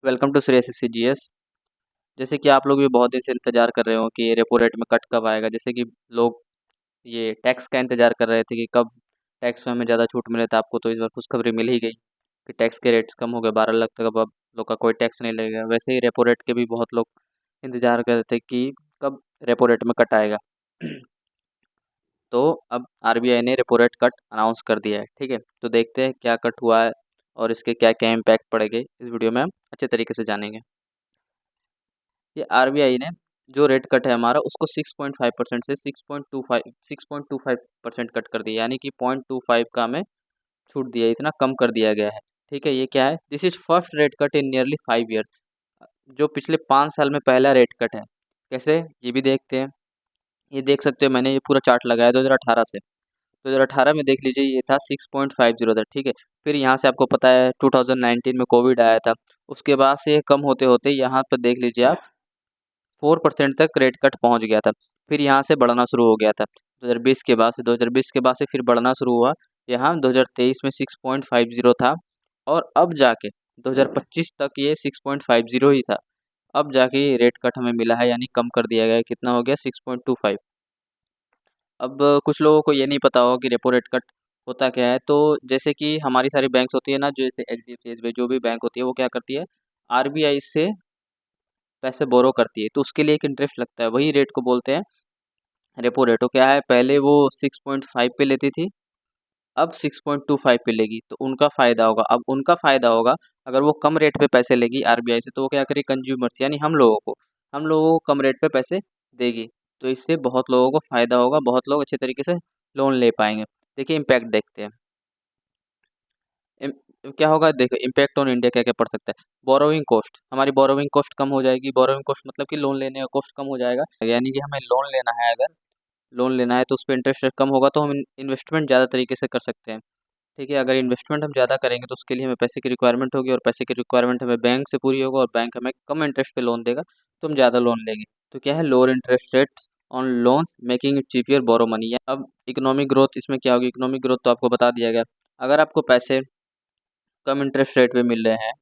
Welcome to Shreyas CGS. जैसे कि आप लोग भी बहुत दिन से इंतजार कर रहे हो कि रेपो रेट में कट कब आएगा। जैसे कि लोग ये टैक्स का इंतजार कर रहे थे कि कब टैक्स में हमें ज़्यादा छूट मिले, तो आपको तो इस बार खुशखबरी मिल ही गई कि टैक्स के रेट्स कम हो गए, 12 लाख तक अब लोग का कोई टैक्स नहीं लगेगा। वैसे ही रेपो रेट के भी बहुत लोग इंतजार कर रहे थे कि कब रेपो रेट में कट आएगा। तो अब आरबीआई ने रेपो रेट कट अनाउंस कर दिया है। ठीक है, तो देखते हैं क्या कट हुआ है और इसके क्या क्या इम्पैक्ट पड़ेंगे, इस वीडियो में हम अच्छे तरीके से जानेंगे। ये आरबीआई ने जो रेट कट है हमारा उसको 6.5% से 6.25% कट कर दिया, यानी कि 0.25 का हमें छूट दिया, इतना कम कर दिया गया है। ठीक है, ये क्या है, this is first rate cut in nearly 5 years. जो पिछले 5 साल में पहला रेट कट है। कैसे, ये भी देखते हैं। ये देख सकते हो, मैंने ये पूरा चार्ट लगाया 2018 से। 2018 में देख लीजिए, ये था 6.50 था। ठीक है, फिर यहाँ से आपको पता है 2019 में कोविड आया था। उसके बाद से ये कम होते होते यहाँ पर देख लीजिए आप 4% तक रेट कट पहुंच गया था। फिर यहाँ से बढ़ना शुरू हो गया था 2020 के बाद से। 2020 के बाद से फिर बढ़ना शुरू हुआ। यहाँ 2023 में 6.50 था और अब जाके 2025 तक ये 6.50 ही था। अब जाके ये रेट कट हमें मिला है, यानी कम कर दिया गया है। कितना हो गया, 6.25। अब कुछ लोगों को ये नहीं पता होगा कि रेपो रेट कट होता क्या है। तो जैसे कि हमारी सारी बैंक्स होती है ना, जैसे एचडीएफसी, एसबीआई, जो भी बैंक होती है वो क्या करती है, आरबीआई से पैसे बोरो करती है, तो उसके लिए एक इंटरेस्ट लगता है, वही रेट को बोलते हैं रेपो रेट। तो क्या है, पहले वो 6.5 पे लेती थी, अब 6.25 पे लेगी, तो उनका फ़ायदा होगा। अब उनका फ़ायदा होगा, अगर वो कम रेट पे पैसे लेगी आरबीआई से, तो वो क्या करेगी, कंज्यूमर्स यानी हम लोगों को कम रेट पे पैसे देगी। तो इससे बहुत लोगों को फ़ायदा होगा, बहुत लोग अच्छे तरीके से लोन ले पाएंगे। देखिए इम्पैक्ट देखते हैं। इम क्या होगा, देखो इम्पैक्ट ऑन इंडिया क्या क्या पड़ सकता है। बोरोइंग कॉस्ट, हमारी बोरोइंग कॉस्ट कम हो जाएगी। बोरोइंग कॉस्ट मतलब कि लोन लेने का कॉस्ट कम हो जाएगा, यानी कि हमें लोन लेना है, अगर लोन लेना है तो उस पे इंटरेस्ट रेट कम होगा, तो हम इन्वेस्टमेंट ज़्यादा तरीके से कर सकते हैं। ठीक है, अगर इन्वेस्टमेंट हम ज़्यादा करेंगे तो उसके लिए हमें पैसे की रिक्वायरमेंट होगी, और पैसे की रिक्वायरमेंट हमें बैंक से पूरी होगा, और बैंक हमें कम इंटरेस्ट पे लोन देगा, तो हम ज़्यादा लोन लेंगे। तो क्या है, lower interest rates on loans making it cheaper borrow money. अब इकोनॉमिक ग्रोथ इसमें क्या होगी, इकोनॉमिक ग्रोथ तो आपको बता दिया गया। अगर आपको पैसे कम इंटरेस्ट रेट पे मिल रहे हैं,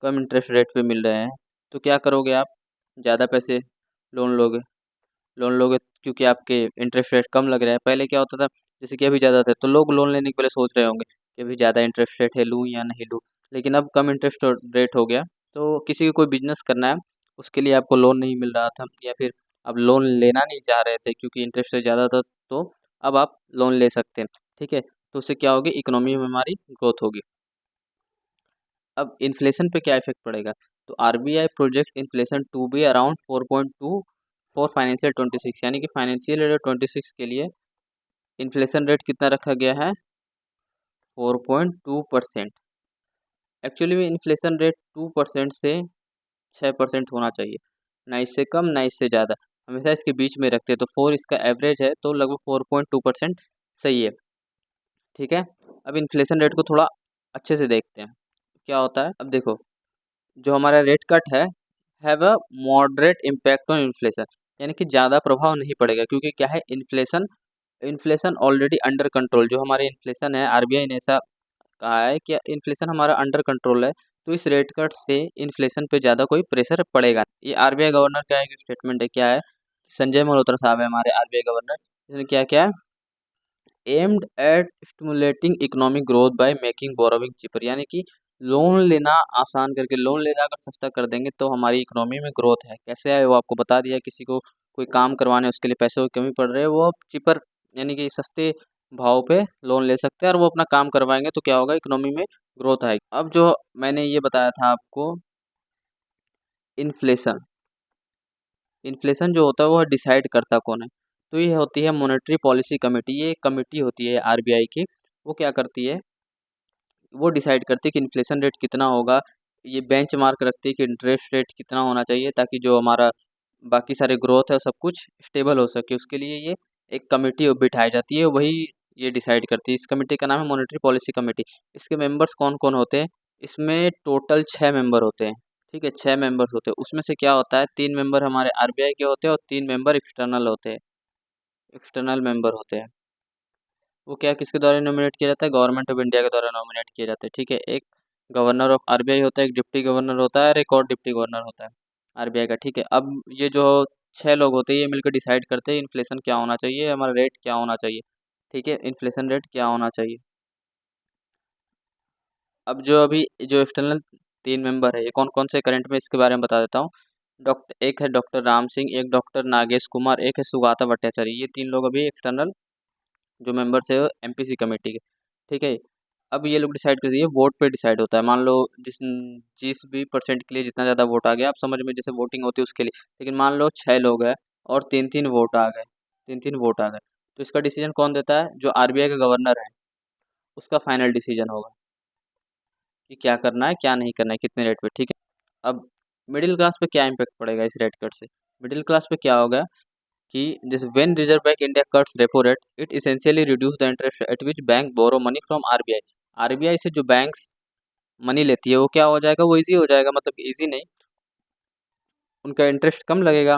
कम इंटरेस्ट रेट पे मिल रहे हैं, तो क्या करोगे आप, ज़्यादा पैसे लोन लोगे। लोन लोगे क्योंकि आपके इंटरेस्ट रेट कम लग रहा है। पहले क्या होता था, जैसे कि अभी ज़्यादा थे तो लोग लोन लेने के पहले सोच रहे होंगे कि अभी ज़्यादा इंटरेस्ट रेट है, लूँ या नहीं लूँ। लेकिन अब कम इंटरेस्ट रेट हो गया, तो किसी को कोई बिजनेस करना है, उसके लिए आपको लोन नहीं मिल रहा था, या फिर आप लोन लेना नहीं चाह रहे थे क्योंकि इंटरेस्ट रेट ज़्यादा था, तो अब आप लोन ले सकते हैं। ठीक है, तो उससे क्या होगी, इकोनॉमी में हमारी ग्रोथ होगी। अब इन्फ्लेशन पे क्या इफेक्ट पड़ेगा, तो RBI project inflation to be around 4.2 for financial 26, यानी कि फाइनेंशियल ईयर 26 के लिए इन्फ्लेशन रेट कितना रखा गया है, 4.2%। एक्चुअली में इन्फ्लेशन रेट 2% से 6% होना चाहिए, ना इससे कम ना इससे ज़्यादा, हमेशा इसके बीच में रखते हैं। तो 4 इसका एवरेज है, तो लगभग 4.2% सही है। ठीक है, अब इन्फ्लेशन रेट को थोड़ा अच्छे से देखते हैं क्या होता है। अब देखो, जो हमारा rate cut have a moderate impact on inflation, यानी कि ज़्यादा प्रभाव नहीं पड़ेगा, क्योंकि क्या है, inflation inflation already under control. जो हमारे इन्फ्लेशन है, आरबीआई ने ऐसा कहा है कि इन्फ्लेशन हमारा अंडर कंट्रोल है, तो इस रेट कट से इन्फ्लेशन पे ज़्यादा कोई प्रेशर पड़ेगा नहीं। ये आरबीआई गवर्नर का एक स्टेटमेंट है, क्या है, संजय मल्होत्रा साहब है हमारे आरबीआई गवर्नर। इसने क्या क्या aimed at stimulating economic growth by making borrowing cheaper, यानी कि लोन लेना आसान करके, लोन लेना अगर सस्ता कर देंगे तो हमारी इकोनॉमी में ग्रोथ है। कैसे है वो आपको बता दिया। किसी को कोई काम करवाने, उसके लिए पैसों की कमी पड़ रही है, वो अब चीपर यानी कि सस्ते भाव पे लोन ले सकते हैं, और वो अपना काम करवाएंगे, तो क्या होगा, इकोनॉमी में ग्रोथ आएगी। अब जो मैंने ये बताया था आपको, इन्फ्लेशन इन्फ्लेशन जो होता है वो डिसाइड करता कौन है, तो ये होती है मॉनेटरी पॉलिसी कमेटी। ये एक कमेटी होती है आरबीआई की, वो क्या करती है, वो डिसाइड करती है कि इन्फ्लेशन रेट कितना होगा। ये बेंचमार्क रखती है कि इंटरेस्ट रेट कितना होना चाहिए, ताकि जो हमारा बाकी सारे ग्रोथ है सब कुछ स्टेबल हो सके। उसके लिए ये एक कमेटी बिठाई जाती है, वही ये डिसाइड करती है। इस कमेटी का नाम है मॉनेटरी पॉलिसी कमेटी। इसके मेंबर्स कौन कौन होते हैं, इसमें टोटल 6 मेंबर होते हैं। ठीक है, 6 मेंबर्स होते हैं। उसमें से क्या होता है, 3 मेंबर हमारे आरबीआई के होते हैं, और 3 मेंबर एक्सटर्नल होते हैं, एक्सटर्नल मेंबर होते हैं। वो क्या, किसके द्वारा नॉमिनेट किया जाता है, गवर्नमेंट ऑफ इंडिया के द्वारा नॉमिनेट किया जाता है। ठीक है, एक गवर्नर ऑफ आरबीआई होता है, एक डिप्टी गवर्नर होता है और एक और डिप्टी गवर्नर होता है आरबीआई का। ठीक है, अब ये जो 6 लोग होते हैं ये मिलकर डिसाइड करते हैं इन्फ्लेशन क्या होना चाहिए, हमारा रेट क्या होना चाहिए। ठीक है, इन्फ्लेशन रेट क्या होना चाहिए। अब जो अभी जो एक्सटर्नल 3 मेंबर है ये कौन कौन से करंट में, इसके बारे में बता देता हूँ। डॉक्टर एक है डॉक्टर राम सिंह, एक डॉक्टर नागेश कुमार, एक है सुगाता भट्टाचार्य। ये 3 लोग अभी एक्सटर्नल जो मेंबर्स है एमपीसी कमेटी के। ठीक है, अब ये लोग डिसाइड करते हैं, वोट पे डिसाइड होता है। मान लो जिस भी परसेंट के लिए जितना ज़्यादा वोट आ गया, आप समझ में जैसे वोटिंग होती है उसके लिए। लेकिन मान लो 6 लोग हैं और तीन तीन वोट आ गए, तीन तीन वोट आ गए, तो इसका डिसीजन कौन देता है? जो आरबीआई का गवर्नर है उसका फाइनल डिसीजन होगा कि क्या करना है क्या नहीं करना है, कितने रेट पे। ठीक है, अब मिडिल क्लास पे क्या इम्पैक्ट पड़ेगा इस रेट कट से? मिडिल क्लास पे क्या होगा कि जैसे when Reserve Bank India cuts repo rate, it essentially reduce the interest at which bank borrow money from RBI. RBI से जो बैंक्स मनी लेती है वो क्या हो जाएगा? वो इजी हो जाएगा, मतलब इजी नहीं, उनका इंटरेस्ट कम लगेगा।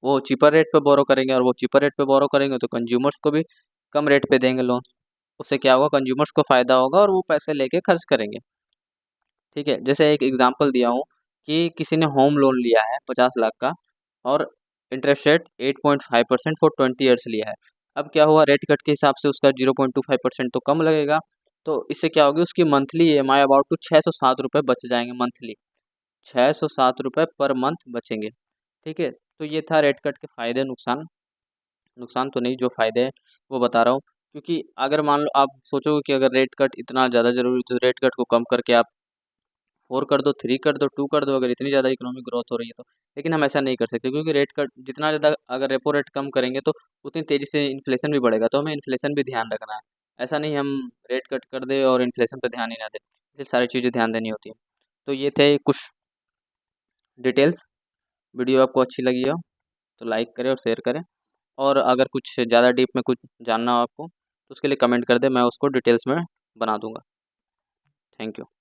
वो चीपर रेट पे बोरो करेंगे, और वो चीपर रेट पे बोरो करेंगे तो कंज्यूमर्स को भी कम रेट पे देंगे लोन। उससे क्या होगा? कंज्यूमर्स को फ़ायदा होगा और वो पैसे लेके खर्च करेंगे। ठीक है, जैसे एक एग्जांपल दिया हूँ कि किसी ने होम लोन लिया है 50 लाख का, और इंटरेस्ट रेट 8.5% फॉर 20 ईयर्स लिया है। अब क्या हुआ? रेट कट के हिसाब से उसका 0.25% तो कम लगेगा। तो इससे क्या होगी? उसकी मंथली ईएमआई अबाउट टू 607 रुपये बच जाएंगे मंथली। 607 रुपये पर मंथ बचेंगे। ठीक है, तो ये था रेट कट के फ़ायदे नुकसान। नुकसान तो नहीं, जो फ़ायदे हैं वो बता रहा हूँ। क्योंकि अगर मान लो आप सोचोगे कि अगर रेट कट इतना ज़्यादा ज़रूरी तो रेट कट को कम करके आप 4 कर दो, 3 कर दो, 2 कर दो, अगर इतनी ज़्यादा इकोनॉमिक ग्रोथ हो रही है तो। लेकिन हम ऐसा नहीं कर सकते, क्योंकि रेट कट जितना ज़्यादा अगर रेपो रेट कम करेंगे तो उतनी तेज़ी से इन्फ्लेशन भी बढ़ेगा, तो हमें इन्फ्लेशन भी ध्यान रखना है। ऐसा नहीं हम रेट कट कर दें और इन्फ्लेशन पे ध्यान ही ना दें, इसलिए सारी चीज़ें ध्यान देनी होती हैं। तो ये थे कुछ डिटेल्स। वीडियो आपको अच्छी लगी हो तो लाइक करें और शेयर करें, और अगर कुछ ज़्यादा डीप में कुछ जानना हो आपको तो उसके लिए कमेंट कर दें, मैं उसको डिटेल्स में बना दूँगा। Thank you.